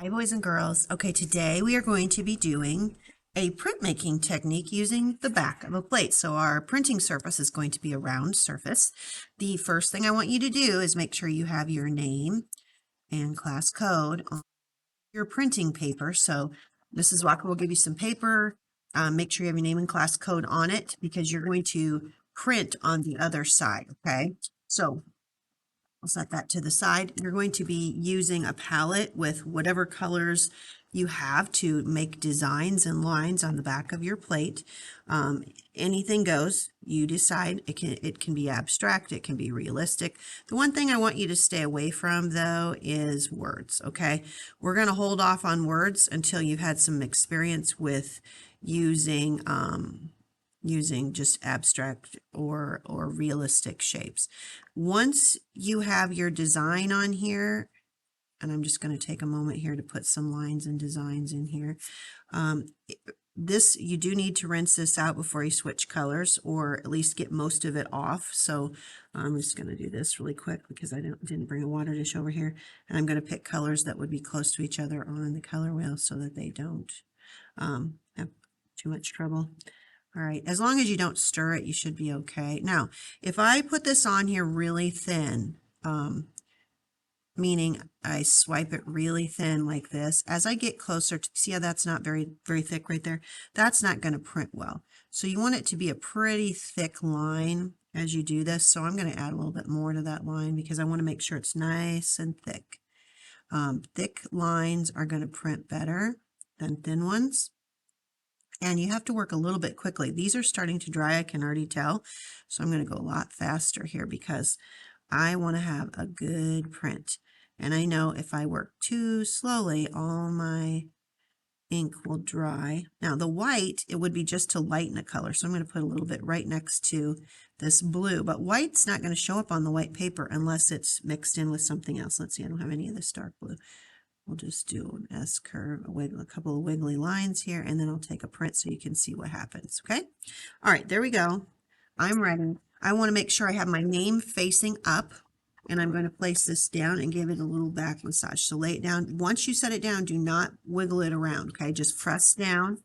Hi, boys and girls. Okay, today we are going to be doing a printmaking technique using the back of a plate. So our printing surface is going to be a round surface. The first thing I want you to do is make sure you have your name and class code on your printing paper. So Mrs. Walker will give you some paper. Make sure you have your name and class code on it because you're going to print on the other side, okay? So I'll set that to the side. You're going to be using a palette with whatever colors you have to make designs and lines on the back of your plate. Anything goes. You decide. It can be abstract. It can be realistic. The one thing I want you to stay away from, though, is words, okay? We're going to hold off on words until you've had some experience with using just abstract or realistic shapes. Once you have your design on here, and I'm just going to take a moment here to put some lines and designs in here. This, you do need to rinse this out before you switch colors, or at least get most of it off. So I'm just going to do this really quick because I didn't bring a water dish over here. And I'm going to pick colors that would be close to each other on the color wheel so that they don't have too much trouble. All right, as long as you don't stir it, you should be okay. Now, if I put this on here really thin, meaning I swipe it really thin like this, as I get closer to, see how that's not very, very thick right there? That's not going to print well. So you want it to be a pretty thick line as you do this. So I'm going to add a little bit more to that line because I want to make sure it's nice and thick. Thick lines are going to print better than thin ones. And you have to work a little bit quickly. These are starting to dry, I can already tell. So I'm going to go a lot faster here because I want to have a good print. And I know if I work too slowly, all my ink will dry. Now the white, it would be just to lighten a color. So I'm going to put a little bit right next to this blue. But white's not going to show up on the white paper unless it's mixed in with something else. Let's see, I don't have any of this dark blue. We'll just do an S curve, a couple of wiggly lines here, and then I'll take a print so you can see what happens, okay? All right, there we go. I'm ready. I want to make sure I have my name facing up, and I'm going to place this down and give it a little back massage. So lay it down. Once you set it down, do not wiggle it around, okay? Just press down,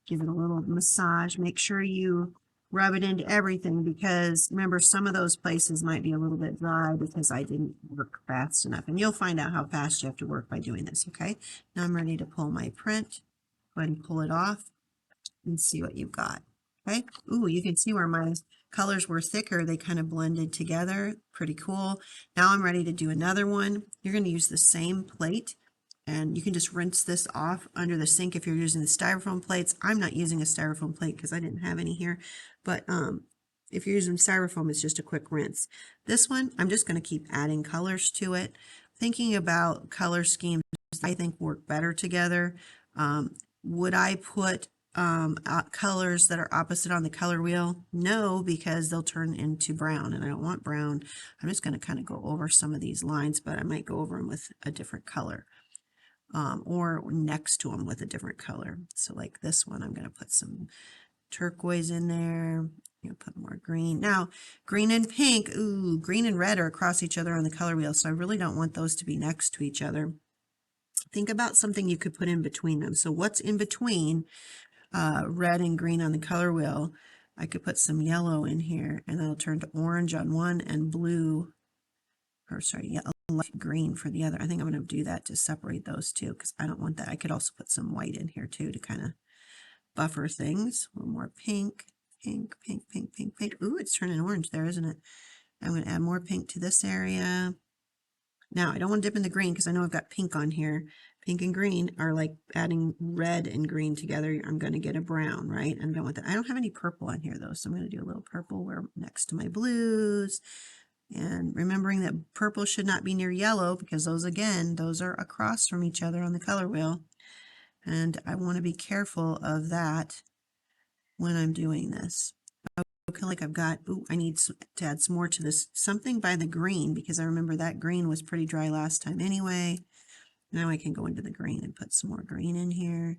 give it a little massage. Make sure you rub it into everything because remember, some of those places might be a little bit dry because I didn't work fast enough. And you'll find out how fast you have to work by doing this, okay? Now I'm ready to pull my print. Go ahead and pull it off and see what you've got, okay? Ooh, you can see where my colors were thicker. They kind of blended together. Pretty cool. Now I'm ready to do another one. You're going to use the same plate. And you can just rinse this off under the sink if you're using the styrofoam plates. I'm not using a styrofoam plate because I didn't have any here. But if you're using styrofoam, it's just a quick rinse. This one, I'm just going to keep adding colors to it. Thinking about color schemes, I think work better together. Would I put colors that are opposite on the color wheel? No, because they'll turn into brown, and I don't want brown. I'm just going to kind of go over some of these lines, but I might go over them with a different color. Or next to them with a different color. So like this one, I'm going to put some turquoise in there. Put more green. Now, green and pink, ooh, green and red are across each other on the color wheel, so I really don't want those to be next to each other. Think about something you could put in between them. So what's in between red and green on the color wheel? I could put some yellow in here, and that'll turn to orange on one and blue, or sorry, yellow, light green for the other. I think I'm going to do that to separate those two because I don't want that. I could also put some white in here too to kind of buffer things. A little more pink, pink, pink, pink, pink, pink. Ooh, it's turning orange there, isn't it? I'm going to add more pink to this area. Now, I don't want to dip in the green because I know I've got pink on here. Pink and green are like adding red and green together. I'm going to get a brown, right? I don't want that. I don't have any purple on here though, so I'm going to do a little purple where next to my blues. And remembering that purple should not be near yellow because those, again, those are across from each other on the color wheel. And I want to be careful of that when I'm doing this. Okay, like I've got, ooh, I need to add some more to this. Something by the green because I remember that green was pretty dry last time anyway. Now I can go into the green and put some more green in here.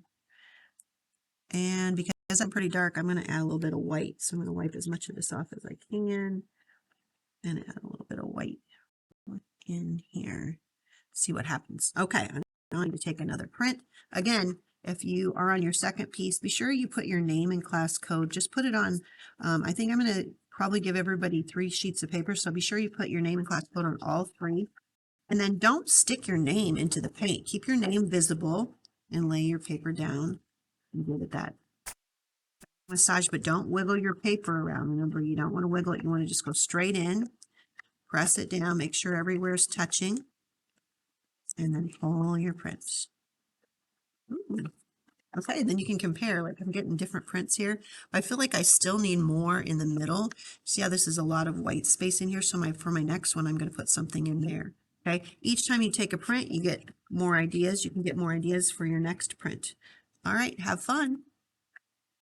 And because I'm pretty dark, I'm going to add a little bit of white. So I'm going to wipe as much of this off as I can and add a little bit of white in here. See what happens. Okay, I'm going to take another print. Again, if you are on your second piece, be sure you put your name and class code. Just put it on, I think I'm going to probably give everybody 3 sheets of paper, so be sure you put your name and class code on all 3. And then don't stick your name into the paint. Keep your name visible and lay your paper down and give it that massage, but don't wiggle your paper around. Remember, you don't want to wiggle it. You want to just go straight in, press it down, make sure everywhere is touching, and then pull your prints. Ooh. Okay, then you can compare. Like I'm getting different prints here. But I feel like I still need more in the middle. See how this is a lot of white space in here? So for my next one, I'm going to put something in there. Okay, each time you take a print, you get more ideas. You can get more ideas for your next print. All right, have fun.